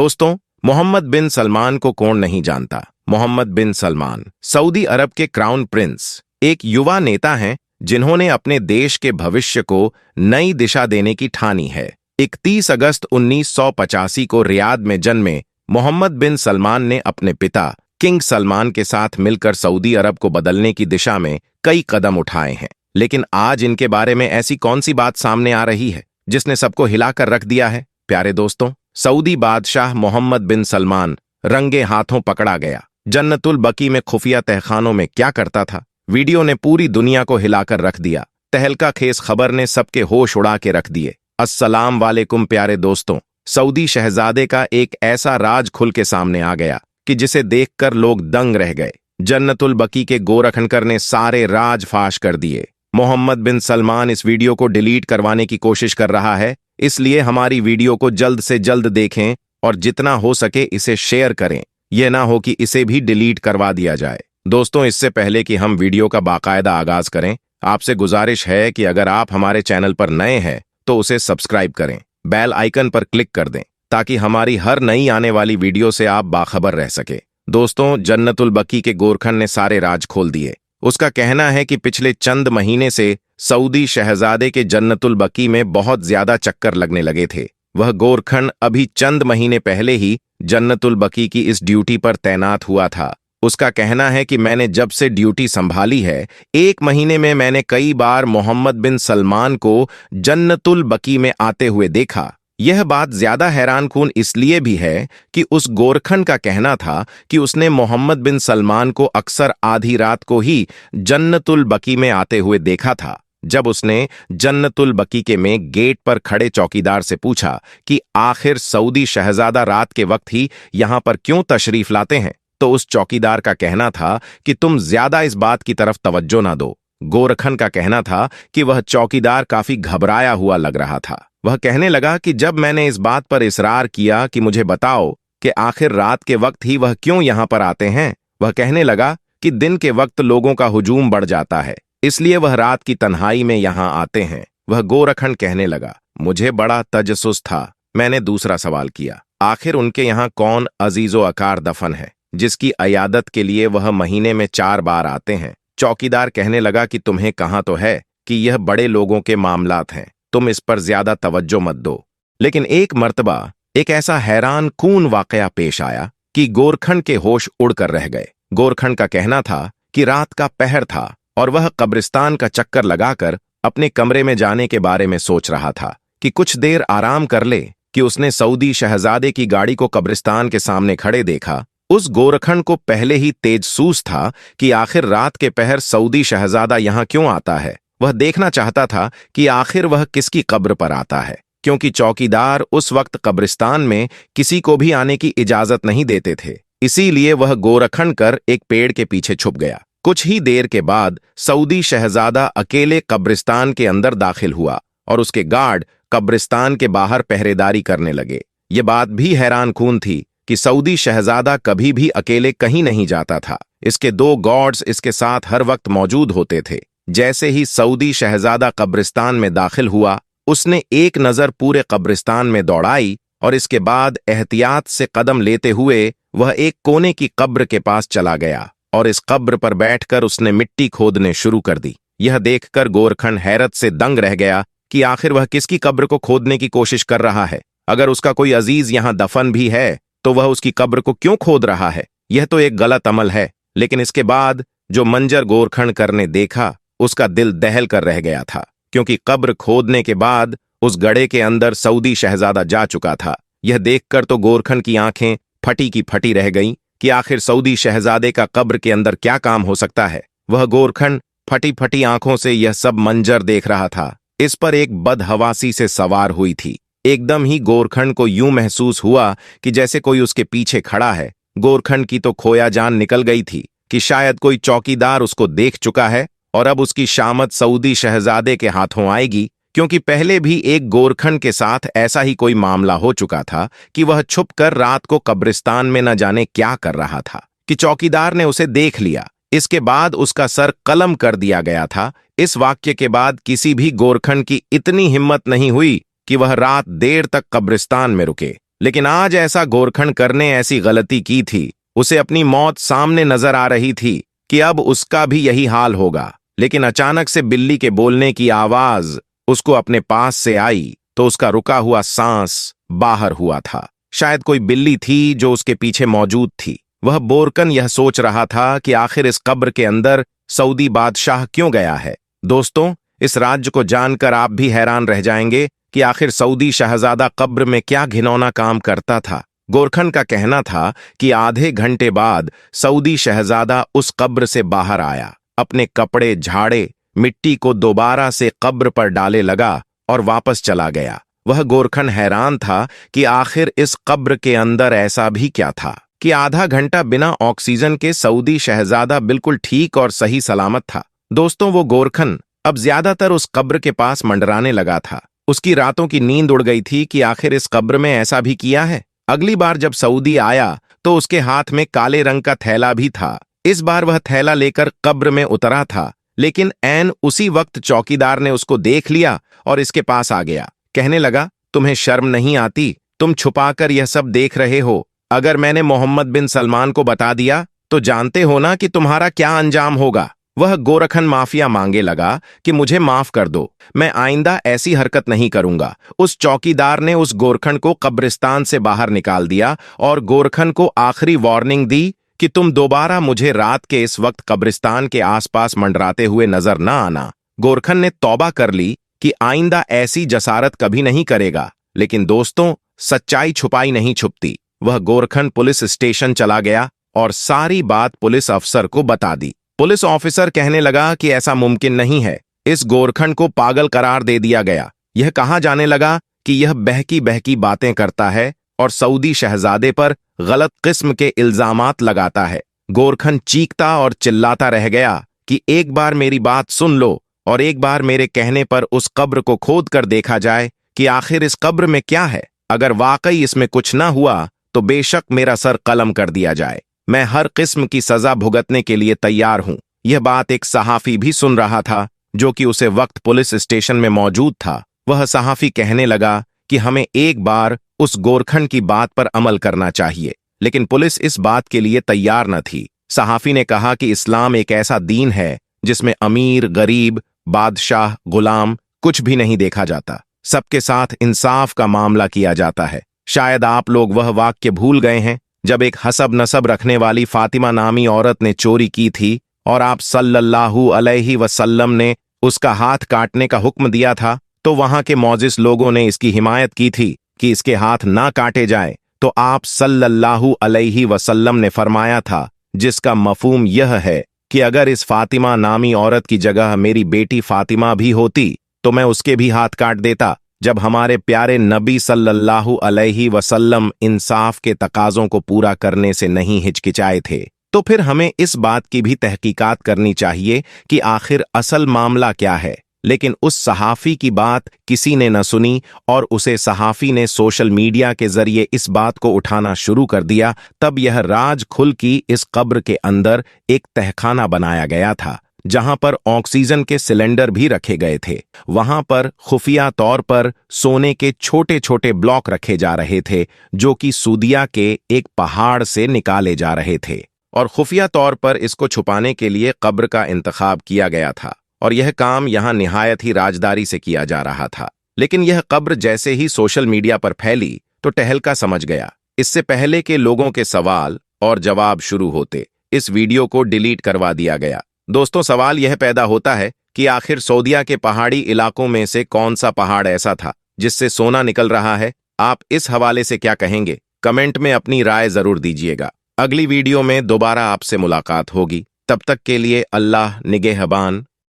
दोस्तों, मोहम्मद बिन सलमान को कौन नहीं जानता। मोहम्मद बिन सलमान सऊदी अरब के क्राउन प्रिंस, एक युवा नेता हैं जिन्होंने अपने देश के भविष्य को नई दिशा देने की ठानी है। 31 अगस्त 1985 को रियाद में जन्मे मोहम्मद बिन सलमान ने अपने पिता किंग सलमान के साथ मिलकर सऊदी अरब को बदलने की दिशा में कई कदम उठाए हैं। लेकिन आज इनके बारे में ऐसी कौन सी बात सामने आ रही है जिसने सबको हिलाकर रख दिया है। प्यारे दोस्तों, सऊदी बादशाह मोहम्मद बिन सलमान रंगे हाथों पकड़ा गया। जन्नतुल बकी में खुफिया तहखानों में क्या करता था। वीडियो ने पूरी दुनिया को हिलाकर रख दिया। तहलका खेस खबर ने सबके होश उड़ा के रख दिए। अस्सलाम वालेकुम प्यारे दोस्तों, सऊदी शहजादे का एक ऐसा राज खुल के सामने आ गया कि जिसे देखकर लोग दंग रह गए। जन्नतुल बकी के गोरखनकर ने सारे राज फाश कर दिए। मोहम्मद बिन सलमान इस वीडियो को डिलीट करवाने की कोशिश कर रहा है, इसलिए हमारी वीडियो को जल्द से जल्द देखें और जितना हो सके इसे शेयर करें। यह ना हो कि इसे भी डिलीट करवा दिया जाए। दोस्तों, इससे पहले कि हम वीडियो का बाकायदा आगाज करें, आपसे गुजारिश है कि अगर आप हमारे चैनल पर नए हैं तो उसे सब्सक्राइब करें, बेल आइकन पर क्लिक कर दें ताकि हमारी हर नई आने वाली वीडियो से आप बाखबर रह सके। दोस्तों, जन्नतुल बकी के गोरखन ने सारे राज खोल दिए। उसका कहना है कि पिछले चंद महीने से सऊदी शहजादे के जन्नतुल बकी में बहुत ज्यादा चक्कर लगने लगे थे। वह गोरखन अभी चंद महीने पहले ही जन्नतुल बकी की इस ड्यूटी पर तैनात हुआ था। उसका कहना है कि मैंने जब से ड्यूटी संभाली है, एक महीने में मैंने कई बार मोहम्मद बिन सलमान को जन्नतुल बकी में आते हुए देखा। यह बात ज्यादा हैरानकुन इसलिए भी है कि उस गोरखन का कहना था कि उसने मोहम्मद बिन सलमान को अक्सर आधी रात को ही जन्नतुल बकी में आते हुए देखा था। जब उसने जन्नतुल बकी के में गेट पर खड़े चौकीदार से पूछा कि आखिर सऊदी शहजादा रात के वक्त ही यहां पर क्यों तशरीफ लाते हैं, तो उस चौकीदार का कहना था कि तुम ज्यादा इस बात की तरफ तवज्जो ना दो। गोरखन का कहना था कि वह चौकीदार काफी घबराया हुआ लग रहा था। वह कहने लगा कि जब मैंने इस बात पर इसरार किया कि मुझे बताओ कि आखिर रात के वक्त ही वह क्यों यहां पर आते हैं, वह कहने लगा कि दिन के वक्त लोगों का हुजूम बढ़ जाता है, इसलिए वह रात की तन्हाई में यहां आते हैं। वह गोरखन कहने लगा, मुझे बड़ा तजस्सुस था। मैंने दूसरा सवाल किया, आखिर उनके यहां कौन अजीजो अकार दफन है जिसकी अयादत के लिए वह महीने में 4 बार आते हैं। चौकीदार कहने लगा कि तुम्हें कहाँ तो है कि यह बड़े लोगों के मामलात हैं, तुम इस पर ज्यादा तवज्जो मत दो। लेकिन एक मर्तबा एक ऐसा हैरान कून वाकया पेश आया कि गोरखन के होश उड़कर रह गए। गोरखन का कहना था कि रात का पहर था और वह कब्रिस्तान का चक्कर लगाकर अपने कमरे में जाने के बारे में सोच रहा था कि कुछ देर आराम कर ले कि उसने सऊदी शहजादे की गाड़ी को कब्रिस्तान के सामने खड़े देखा। उस गोरखन को पहले ही तेजसूस था कि आखिर रात के पहर सऊदी शहजादा यहां क्यों आता है। वह देखना चाहता था कि आखिर वह किसकी कब्र पर आता है, क्योंकि चौकीदार उस वक्त कब्रिस्तान में किसी को भी आने की इजाजत नहीं देते थे। इसीलिए वह गोरखन कर एक पेड़ के पीछे छुप गया। कुछ ही देर के बाद सऊदी शहजादा अकेले कब्रिस्तान के अंदर दाखिल हुआ और उसके गार्ड कब्रिस्तान के बाहर पहरेदारी करने लगे। ये बात भी हैरानकुन थी कि सऊदी शहजादा कभी भी अकेले कहीं नहीं जाता था। इसके 2 गार्ड्स इसके साथ हर वक्त मौजूद होते थे। जैसे ही सऊदी शहजादा कब्रिस्तान में दाखिल हुआ, उसने एक नजर पूरे कब्रिस्तान में दौड़ाई और इसके बाद एहतियात से कदम लेते हुए वह एक कोने की कब्र के पास चला गया और इस कब्र पर बैठकर उसने मिट्टी खोदने शुरू कर दी। यह देखकर गोरखन हैरत से दंग रह गया कि आखिर वह किसकी कब्र को खोदने की कोशिश कर रहा है। अगर उसका कोई अजीज यहां दफन भी है तो वह उसकी कब्र को क्यों खोद रहा है। यह तो एक गलत अमल है। लेकिन इसके बाद जो मंजर गोरखन करने देखा, उसका दिल दहल कर रह गया था, क्योंकि कब्र खोदने के बाद उस गड्ढे के अंदर सऊदी शहजादा जा चुका था। यह देखकर तो गोरखन की आंखें फटी की फटी रह गईं कि आखिर सऊदी शहजादे का कब्र के अंदर क्या काम हो सकता है। वह गोरखन फटी फटी आंखों से यह सब मंजर देख रहा था। इस पर एक बदहवासी से सवार हुई थी। एकदम ही गोरखन को यूं महसूस हुआ कि जैसे कोई उसके पीछे खड़ा है। गोरखन की तो खोया जान निकल गई थी कि शायद कोई चौकीदार उसको देख चुका है और अब उसकी शामत सऊदी शहजादे के हाथों आएगी, क्योंकि पहले भी एक गोरखन के साथ ऐसा ही कोई मामला हो चुका था कि वह छुपकर रात को कब्रिस्तान में न जाने क्या कर रहा था कि चौकीदार ने उसे देख लिया। इसके बाद उसका सर कलम कर दिया गया था। इस वाक्य के बाद किसी भी गोरखन की इतनी हिम्मत नहीं हुई कि वह रात देर तक कब्रिस्तान में रुके। लेकिन आज ऐसा गोरखण करने ऐसी गलती की थी। उसे अपनी मौत सामने नजर आ रही थी कि अब उसका भी यही हाल होगा। लेकिन अचानक से बिल्ली के बोलने की आवाज उसको अपने पास से आई तो उसका रुका हुआ सांस बाहर हुआ था। शायद कोई बिल्ली थी जो उसके पीछे मौजूद थी। वह बोरकन यह सोच रहा था कि आखिर इस कब्र के अंदर सऊदी बादशाह क्यों गया है। दोस्तों, इस राज्य को जानकर आप भी हैरान रह जाएंगे कि आखिर सऊदी शहजादा कब्र में क्या घिनौना काम करता था। गोरखन का कहना था कि आधे घंटे बाद सऊदी शहजादा उस कब्र से बाहर आया, अपने कपड़े झाड़े, मिट्टी को दोबारा से कब्र पर डाले लगा और वापस चला गया। वह गोरखन हैरान था कि आखिर इस कब्र के अंदर ऐसा भी क्या था कि आधा घंटा बिना ऑक्सीजन के सऊदी शहजादा बिल्कुल ठीक और सही सलामत था। दोस्तों, वो गोरखन अब ज्यादातर उस कब्र के पास मंडराने लगा था। उसकी रातों की नींद उड़ गई थी कि आखिर इस कब्र में ऐसा भी किया है। अगली बार जब सऊदी आया तो उसके हाथ में काले रंग का थैला भी था। इस बार वह थैला लेकर कब्र में उतरा था, लेकिन ऐन उसी वक्त चौकीदार ने उसको देख लिया और इसके पास आ गया। कहने लगा, तुम्हें शर्म नहीं आती? तुम छुपाकर यह सब देख रहे हो। अगर मैंने मोहम्मद बिन सलमान को बता दिया तो जानते हो ना कि तुम्हारा क्या अंजाम होगा। वह गोरखन माफिया मांगे लगा कि मुझे माफ कर दो, मैं आइंदा ऐसी हरकत नहीं करूंगा। उस चौकीदार ने उस गोरखन को कब्रिस्तान से बाहर निकाल दिया और गोरखन को आखिरी वार्निंग दी कि तुम दोबारा मुझे रात के इस वक्त कब्रिस्तान के आसपास मंडराते हुए नजर न आना। गोरखन ने तौबा कर ली कि आइंदा ऐसी जसारत कभी नहीं करेगा। लेकिन दोस्तों, सच्चाई छुपाई नहीं छुपती। वह गोरखन पुलिस स्टेशन चला गया और सारी बात पुलिस अफसर को बता दी। पुलिस ऑफिसर कहने लगा कि ऐसा मुमकिन नहीं है। इस गोरखन को पागल करार दे दिया गया। यह कहा जाने लगा कि यह बहकी बहकी बातें करता है और सऊदी शहजादे पर गलत किस्म के इल्जामात लगाता है। गोरखन चीखता और चिल्लाता रह गया कि एक बार मेरी बात सुन लो और एक बार मेरे कहने पर उस कब्र को खोद कर देखा जाए कि आखिर इस कब्र में क्या है। अगर वाकई इसमें कुछ ना हुआ तो बेशक मेरा सर कलम कर दिया जाए। मैं हर किस्म की सजा भुगतने के लिए तैयार हूं। यह बात एक सहाफी भी सुन रहा था जो कि उसे वक्त पुलिस स्टेशन में मौजूद था। वह सहाफी कहने लगा कि हमें एक बार उस गोरखन की बात पर अमल करना चाहिए, लेकिन पुलिस इस बात के लिए तैयार न थी। सहाफी ने कहा कि इस्लाम एक ऐसा दीन है जिसमें अमीर, गरीब, बादशाह, गुलाम कुछ भी नहीं देखा जाता। सबके साथ इंसाफ का मामला किया जाता है। शायद आप लोग वह वाक्य भूल गए हैं जब एक हसब नसब रखने वाली फातिमा नामी औरत ने चोरी की थी और आप सल्लल्लाहु अलैहि वसल्लम ने उसका हाथ काटने का हुक्म दिया था, तो वहां के मौजिस लोगों ने इसकी हिमायत की थी कि इसके हाथ ना काटे जाए। तो आप सल्लल्लाहु अलैहि वसल्लम ने फरमाया था, जिसका मफहूम यह है कि अगर इस फातिमा नामी औरत की जगह मेरी बेटी फातिमा भी होती तो मैं उसके भी हाथ काट देता। जब हमारे प्यारे नबी सल्लल्लाहु अलैहि वसल्लम इंसाफ के तकाजों को पूरा करने से नहीं हिचकिचाए थे, तो फिर हमें इस बात की भी तहकीकात करनी चाहिए कि आखिर असल मामला क्या है। लेकिन उस सहाफी की बात किसी ने न सुनी और उसे सहाफी ने सोशल मीडिया के जरिए इस बात को उठाना शुरू कर दिया। तब यह राज खुल की इस कब्र के अंदर एक तहखाना बनाया गया था जहां पर ऑक्सीजन के सिलेंडर भी रखे गए थे। वहां पर खुफिया तौर पर सोने के छोटे छोटे ब्लॉक रखे जा रहे थे जो कि सूदिया के एक पहाड़ से निकाले जा रहे थे और खुफिया तौर पर इसको छुपाने के लिए कब्र का इंतखाब किया गया था और यह काम यहां निहायत ही राजदारी से किया जा रहा था। लेकिन यह कब्र जैसे ही सोशल मीडिया पर फैली तो टहलका समझ गया। इससे पहले के लोगों के सवाल और जवाब शुरू होते इस वीडियो को डिलीट करवा दिया गया। दोस्तों, सवाल यह पैदा होता है कि आखिर सऊदिया के पहाड़ी इलाकों में से कौन सा पहाड़ ऐसा था जिससे सोना निकल रहा है। आप इस हवाले से क्या कहेंगे? कमेंट में अपनी राय जरूर दीजिएगा। अगली वीडियो में दोबारा आपसे मुलाकात होगी। तब तक के लिए अल्लाह निगहबान।